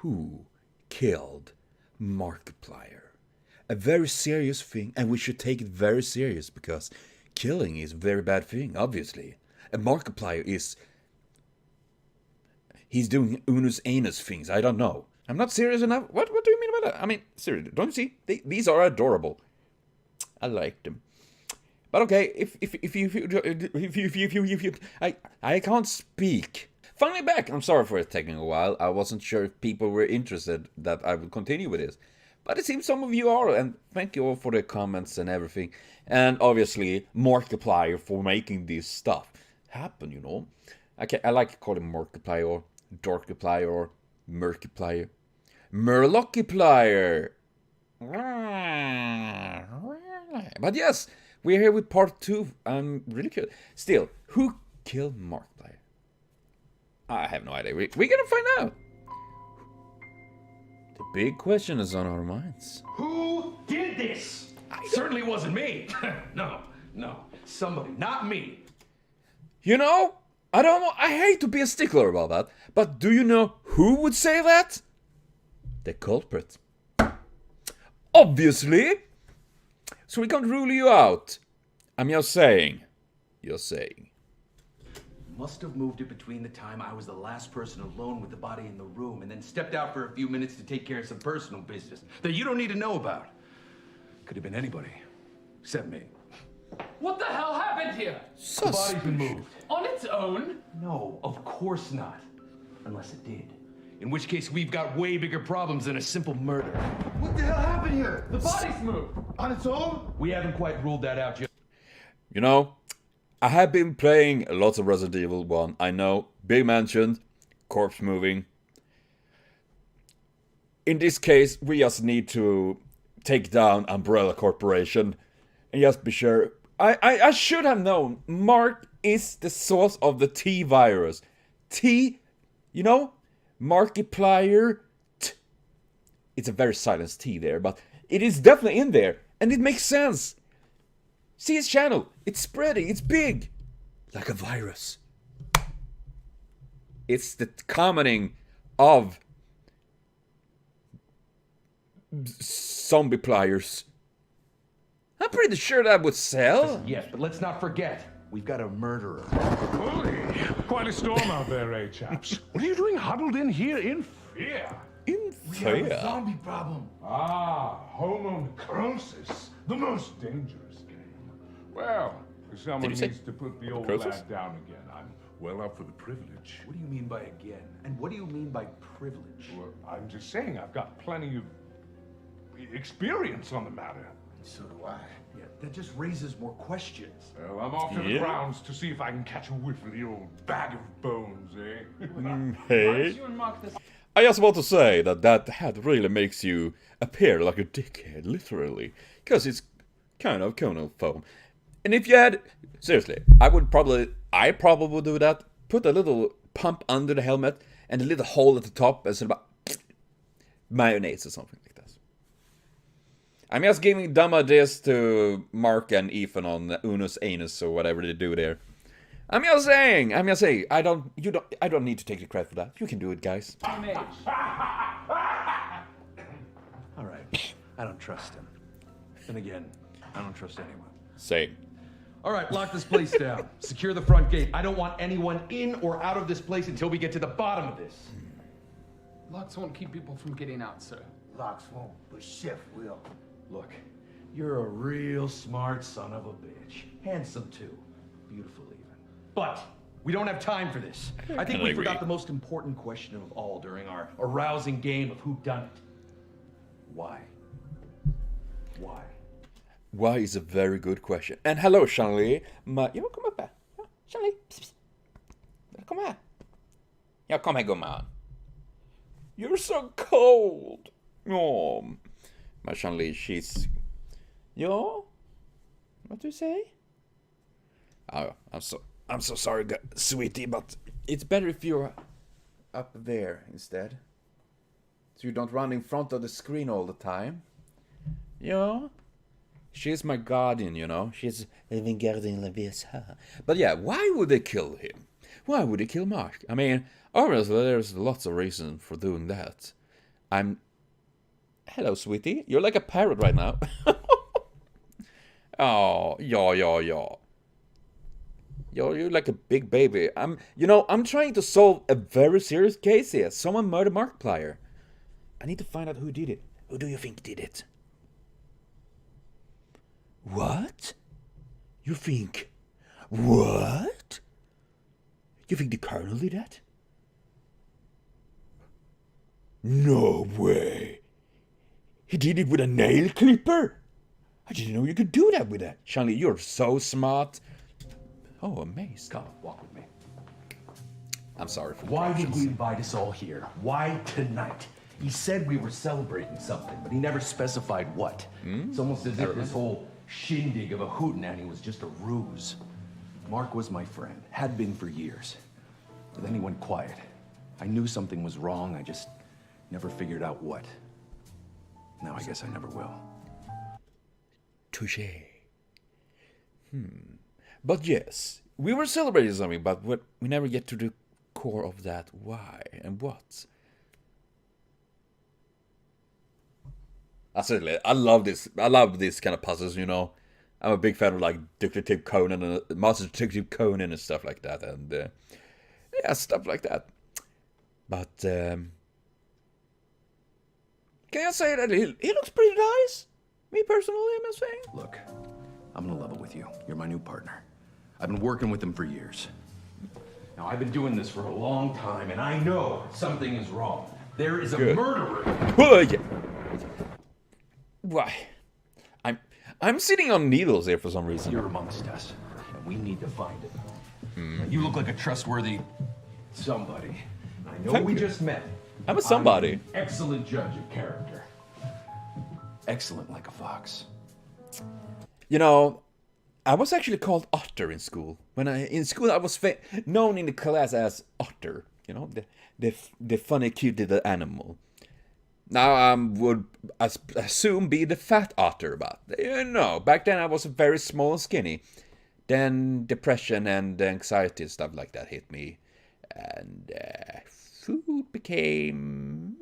who killed Markiplier. A very serious thing, and we should take it very serious because killing is a very bad thing, obviously. And Markiplier is... he's doing Unus Anus things, I don't know. I'm not serious enough. What do you mean about that? I mean, seriously, don't you see? These are adorable. I like them. But okay, if you I can't speak. Finally back. I'm sorry for it taking a while. I wasn't sure if people were interested that I would continue with this. But it seems some of you are, and thank you all for the comments and everything. And obviously, Markiplier for making this stuff happen, you know. I like to call him Markiplier, or Dorkiplier, or Merkiplier. Merlokiplier! But yes, we're here with part 2. I'm really curious. Still, who killed Markiplier? I have no idea. We're gonna find out. The big question is on our minds. Who did this? Certainly wasn't me. No. Somebody, not me. You know, I don't know. I hate to be a stickler about that, but do you know who would say that? The culprit. Obviously. So we can't rule you out. I'm just saying. You're saying. Must have moved it between the time I was the last person alone with the body in the room and then stepped out for a few minutes to take care of some personal business that you don't need to know about. Could have been anybody, except me. What the hell happened here? The body's been moved. On its own? No, of course not. Unless it did. In which case, we've got way bigger problems than a simple murder. What the hell happened here? The body's moved. On its own? We haven't quite ruled that out yet. You know, I have been playing lots of Resident Evil 1. I know, big mentioned, corpse moving. In this case, we just need to take down Umbrella Corporation and just be sure. I should have known. Mark is the source of the T virus. T, you know, Markiplier. It's a very silent T there, but it is definitely in there, and it makes sense. See his channel. It's spreading. It's big. Like a virus. It's the commenting of zombie pliers. I'm pretty sure that would sell. Yes, but let's not forget, we've got a murderer. Holy, quite a storm out there, eh, chaps? What are you doing huddled in here in fear? In We have a fear. zombie problem. Ah, homo necrosis, the most dangerous game. Well, if Did someone you say needs to put the old necrosis? lad down again, I'm well up for the privilege. What do you mean by again? And what do you mean by privilege? Well, I'm just saying I've got plenty of experience on the matter. So do I. Yeah, that just raises more questions. Well, I'm off to the Yeah. grounds to see if I can catch a whiff of the old bag of bones, eh? Hey. You and Mark this. I just want to say that hat really makes you appear like a dickhead, literally. Because it's kind of foam. And if you had... Seriously, I probably would do that. Put a little pump under the helmet and a little hole at the top and sort of mayonnaise or something like that. I'm just giving dumb ideas to Mark and Ethan on Unus Anus or whatever they do there. I'm just saying. I don't need to take the credit for that. You can do it, guys. Image. All right, I don't trust him. And again, I don't trust anyone. Same. All right, lock this place down. Secure the front gate. I don't want anyone in or out of this place until we get to the bottom of this. Locks won't keep people from getting out, sir. Locks won't, but Chef will. Look, you're a real smart son of a bitch. Handsome, too. Beautiful, even. But we don't have time for this. I think we agree. forgot the most important question of all during our arousing game of who done it. Why? Why? Why is a very good question. And hello, Shanli. Ja, kom upp här. Ja, Shanli. Kom här. Ja, kom här, gumman. You're so cold. Oh. Men Shanli, she's... Ja? What do you say? Oh, I'm so sorry, sweetie, but it's better if you're up there instead. So you don't run in front of the screen all the time. Ja? She's my guardian, you know. She's living guardian like this. But yeah, why would they kill him? Why would they kill Mark? I mean, obviously there's lots of reasons for doing that. I'm... Hello, sweetie. You're like a parrot right now. Oh, yeah. You're like a big baby. I'm trying to solve a very serious case here. Someone murdered Markiplier. I need to find out who did it. Who do you think did it? What? You think... What? You think the Colonel did that? No way. He did it with a nail clipper? I didn't know you could do that with that. Shanley, you're so smart. Oh, amazing. Come, walk with me. I'm sorry for the Why did corrections. we invite us all here? Why tonight? He said we were celebrating something, but he never specified what. It's almost as if this whole shindig of a hootenanny was just a ruse. Mark was my friend, had been for years. But then he went quiet. I knew something was wrong, I just never figured out what. Now I guess I never will. Touché. But yes, we were celebrating something, but we never get to the core of that. Why and what? Absolutely, I love this. I love this kind of puzzles. You know, I'm a big fan of like Detective Conan and Master Detective Conan and stuff like that, and yeah, stuff like that. But can I say that he looks pretty nice? Me personally, I'm saying. Look, I'm gonna level with you. You're my new partner. I've been working with him for years. Now, I've been doing this for a long time, and I know something is wrong. There is a murderer. Oh, yeah. Why? I'm sitting on needles here for some reason. You're amongst us, and we need to find him. Now, you look like a trustworthy somebody. I know Thank we you. just met. I'm a somebody. I'm an excellent judge of character. Excellent like a fox. You know, I was actually called Otter in school. In school I was known in the class as Otter. You know, the funny, cute little animal. Now I would assume be the fat otter, but you know, back then I was very small and skinny. Then depression and anxiety and stuff like that hit me, and food became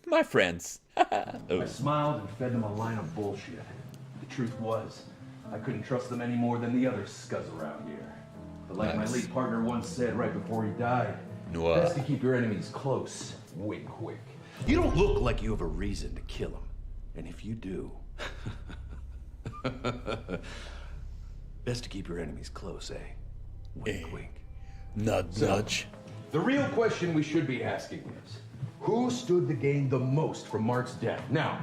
my friends. I smiled and fed them a line of bullshit. The truth was, I couldn't trust them any more than the other scuzz around here. But like my late partner once said right before he died, best to keep your enemies close. Wink, wink. You don't look like you have a reason to kill them. And if you do, best to keep your enemies close, eh? Wink, wink. Nudge. The real question we should be asking is, who stood to gain the most from Mark's death? Now,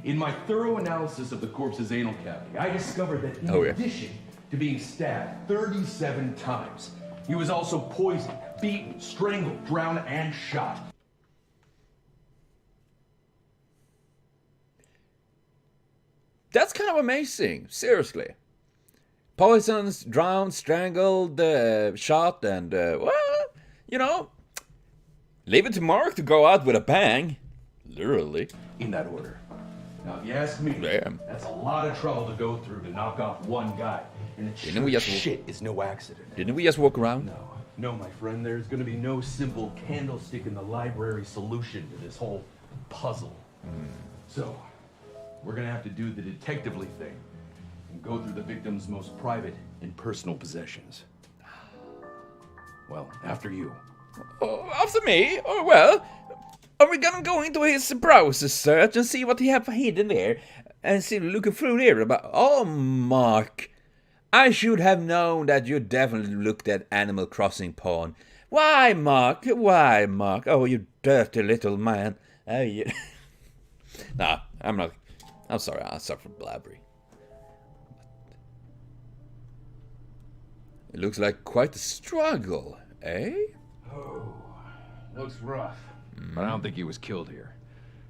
in my thorough analysis of the corpse's anal cavity, I discovered that in addition to being stabbed 37 times, he was also poisoned, beaten, strangled, drowned, and shot. That's kind of amazing, seriously. Poisoned, drowned, strangled, shot, and, well, you know, leave it to Mark to go out with a bang. Literally. In that order. Now, if you ask me, that's a lot of trouble to go through to knock off one guy. And it shit is no accident. Didn't we just walk around? No, my friend, there's gonna be no simple candlestick in the library solution to this whole puzzle. So, we're gonna have to do the detectively thing and go through the victim's most private and personal possessions. Well, after you. Oh, after me? Oh, well, are we gonna go into his browser search and see what he have hidden there? And see, looking through there about, oh, Mark, I should have known that you definitely looked at Animal Crossing porn. Why, Mark? Why, Mark? Oh, you dirty little man. Oh, you... Nah, I'm not. I'm sorry, I suffer from blabbering. It looks like quite a struggle, eh? Oh, looks rough. But I don't think he was killed here.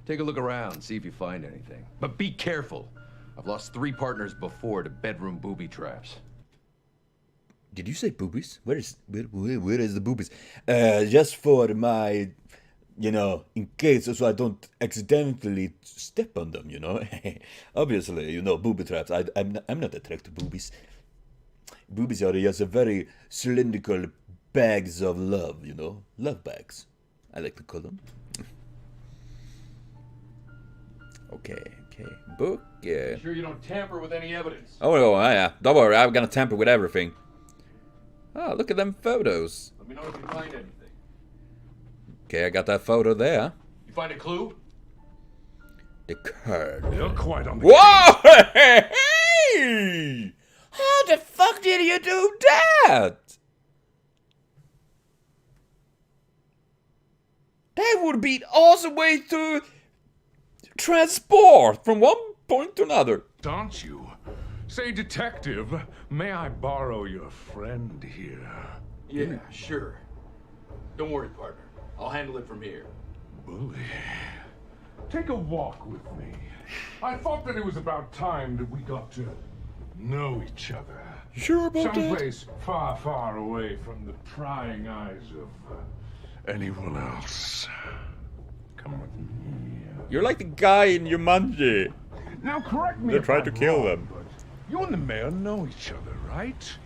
Take a look around, see if you find anything. But be careful. I've lost 3 partners before to bedroom booby traps. Did you say boobies? Where is the boobies? Just for my, you know, in case so I don't accidentally step on them, you know. Obviously, you know, booby traps. I'm not attracted to boobies. Boobies are just a very cylindrical bags of love, you know, love bags. I like to call them. Okay. Book. Sure you don't tamper with any evidence. Oh, yeah. Don't worry, I'm gonna tamper with everything. Oh, look at them photos. Let me know if you find anything. Okay, I got that photo there. You find a clue? The Colonel. You're quite on the Whoa! Hey! How the fuck did you do that? That would be an awesome way to transport from one point to another. Aren't you? Say, detective, may I borrow your friend here? Yeah, sure. Don't worry, partner. I'll handle it from here. Bully. Take a walk with me. I thought that it was about time that we got to know each other. Sure about that? Someplace far, far away from the prying eyes of anyone else. Come with me. You're like the guy in Jumanji. Now, correct me They if tried to I'm kill wrong, them. but you and the mayor know each other, right?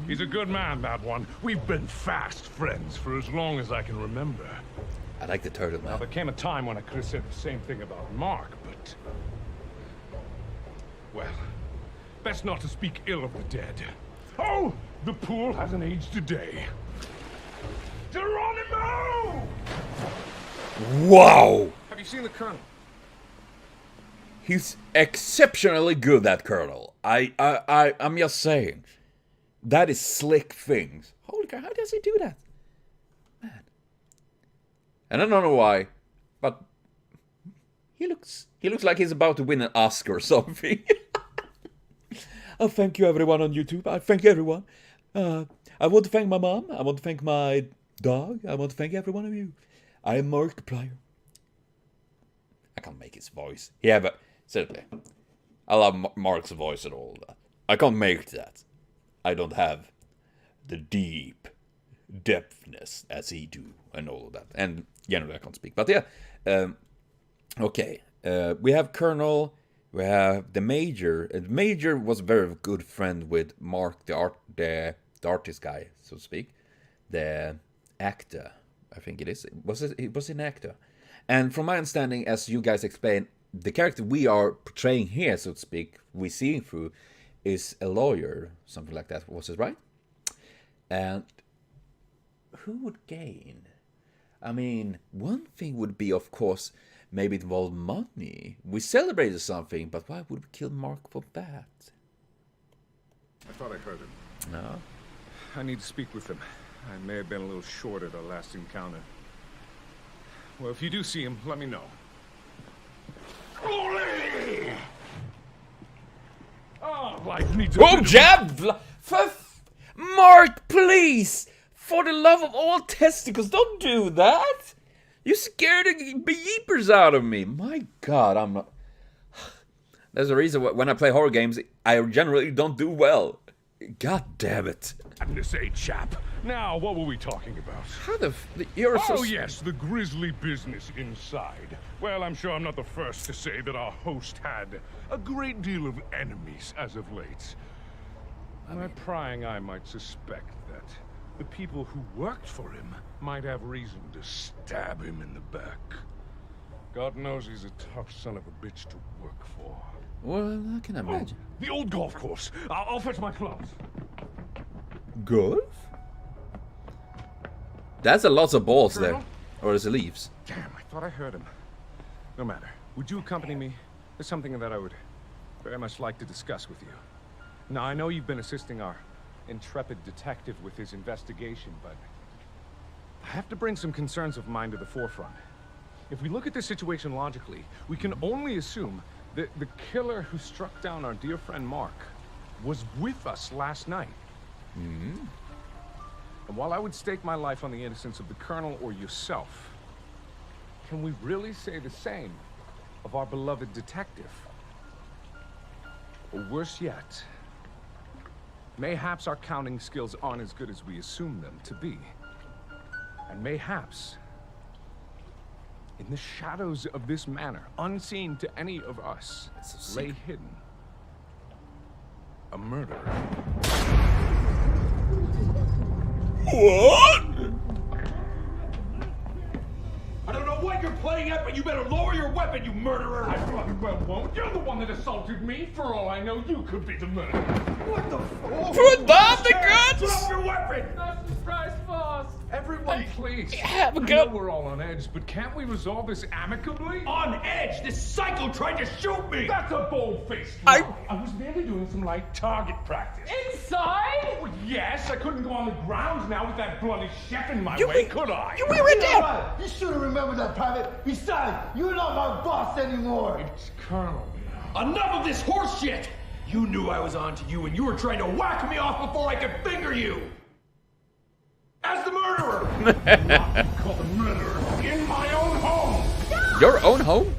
He's a good man, that one. We've been fast friends for as long as I can remember. I like the turtle Now, man. there came a time when I could have said the same thing about Mark, but... well, best not to speak ill of the dead. Oh, the pool hasn't aged a day. Geronimo! Wow! Have you seen the Colonel? He's exceptionally good, that Colonel. I'm just saying. That is slick things. Holy cow, how does he do that? Man. And I don't know why, but he looks like he's about to win an Oscar or something. Oh, thank you everyone on YouTube. I thank everyone. I want to thank my mom. I want to thank my dog. I want to thank every one of you. I am Markiplier. I can't make his voice. Yeah, but certainly. I love Mark's voice and all that. I can't make that. I don't have the deep depthness as he do and all of that. And generally I can't speak. But yeah. Okay. We have Colonel. We have the Major. The Major was a very good friend with Mark, the artist guy, so to speak. The actor, I think it is. It was an actor. And from my understanding, as you guys explained, the character we are portraying here, so to speak, we seeing through, is a lawyer, something like that. Was it right? And who would gain? I mean, one thing would be, of course, maybe involve money. We celebrated something, but why would we kill Mark for that? I thought I heard him. No. I need to speak with him. I may have been a little short at our last encounter. Well, if you do see him, let me know. Oh, life needs a Oh, bit of- jab! Mark, please! For the love of all testicles, don't do that! You scared the beepers out of me. My God, I'm not... There's a reason when I play horror games, I generally don't do well. God damn it. Madness, chap. Now, what were we talking about? How the you're so... Oh, yes, the grisly business inside. Well, I'm sure I'm not the first to say that our host had a great deal of enemies as of late. My prying eye might suspect that the people who worked for him might have reason to stab him in the back. God knows he's a tough son of a bitch to work for. Well, I can imagine. The old golf course. I'll fetch my clubs. Golf? That's a lot of balls there. Or is it leaves? Damn, I thought I heard him. No matter. Would you accompany me? There's something that I would very much like to discuss with you. Now, I know you've been assisting our intrepid detective with his investigation, but I have to bring some concerns of mine to the forefront. If we look at this situation logically, we can only assume that the killer who struck down our dear friend Mark was with us last night. Mm-hmm. And while I would stake my life on the innocence of the Colonel or yourself, can we really say the same of our beloved detective? Or worse yet, mayhaps our counting skills aren't as good as we assume them to be. And mayhaps, in the shadows of this manor, unseen to any of us, lay hidden a murderer. What? I don't know what like you're playing it, but you better lower your weapon, you murderer! I bloody well won't. You're the one that assaulted me. For all I know, you could be the murderer. What the f- Put down the guns! Drop your weapon! That's the price, boss. Everyone, please. have a I gun. know we're all on edge, but can't we resolve this amicably? On edge! This psycho tried to shoot me! That's a bold-faced I- lie. I was merely doing some light target practice. Inside? Well, yes, I couldn't go on the ground now with that bloody chef in my You way, were- could I? You were right Yeah, there! right. You should have remembered that, Private. Besides, you're not my boss anymore. It's Colonel now. Enough of this horse shit! You knew I was on to you and you were trying to whack me off before I could finger you! As the murderer! Call the murderer in my own home! Your own home?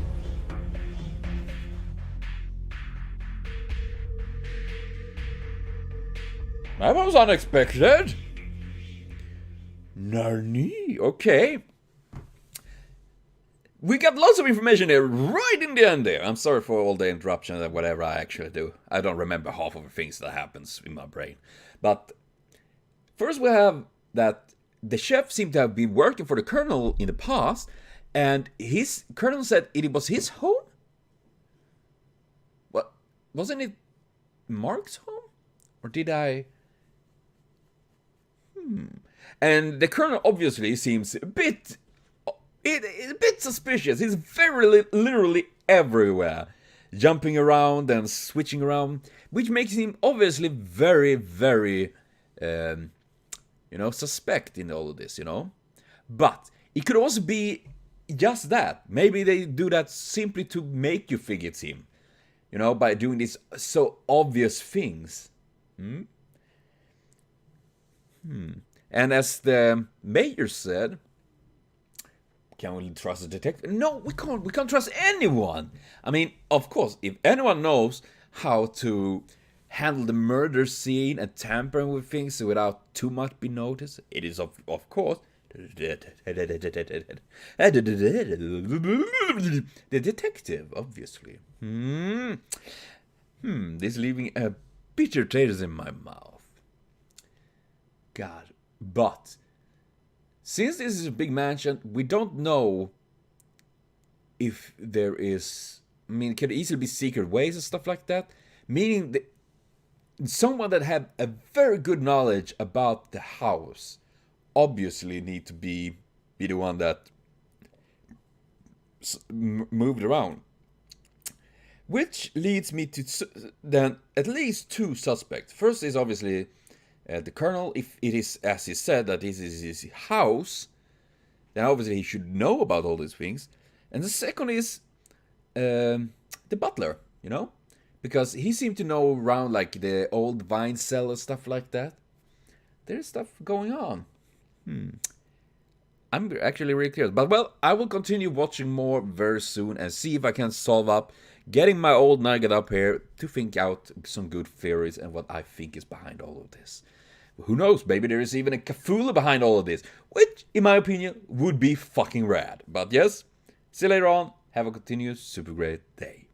That was unexpected. Nani? Okay. We got lots of information here right in the end there. I'm sorry for all the interruptions and whatever I actually do. I don't remember half of the things that happens in my brain. But first we have that the chef seemed to have been working for the colonel in the past, and his colonel said it was his home? What? Wasn't it Mark's home? Or did I... And the colonel obviously seems a bit suspicious. He's very literally everywhere, jumping around and switching around, which makes him obviously very, very, suspect in all of this, But it could also be just that. Maybe they do that simply to make you think it's him, by doing these so obvious things. And as the mayor said, can we trust the detective? No, we can't. We can't trust anyone. I mean, of course, if anyone knows how to handle the murder scene and tampering with things without too much be noticed, it is of course the detective, obviously. This leaving a bitter taste in my mouth. God, but since this is a big mansion, we don't know if there is... I mean, it could easily be secret ways and stuff like that. Meaning that someone that had a very good knowledge about the house obviously need to be the one that moved around. Which leads me to then at least two suspects. First is obviously... the colonel, if it is as he said that this is his house, then obviously he should know about all these things. And the second is the butler, because he seemed to know around like the old wine cellar, stuff like that. There's stuff going on. I'm actually really curious. But well, I will continue watching more very soon and see if I can solve up getting my old nugget up here to think out some good theories and what I think is behind all of this. Who knows, maybe there is even a Cthulhu behind all of this, which, in my opinion, would be fucking rad. But yes, see you later on. Have a continuous super great day.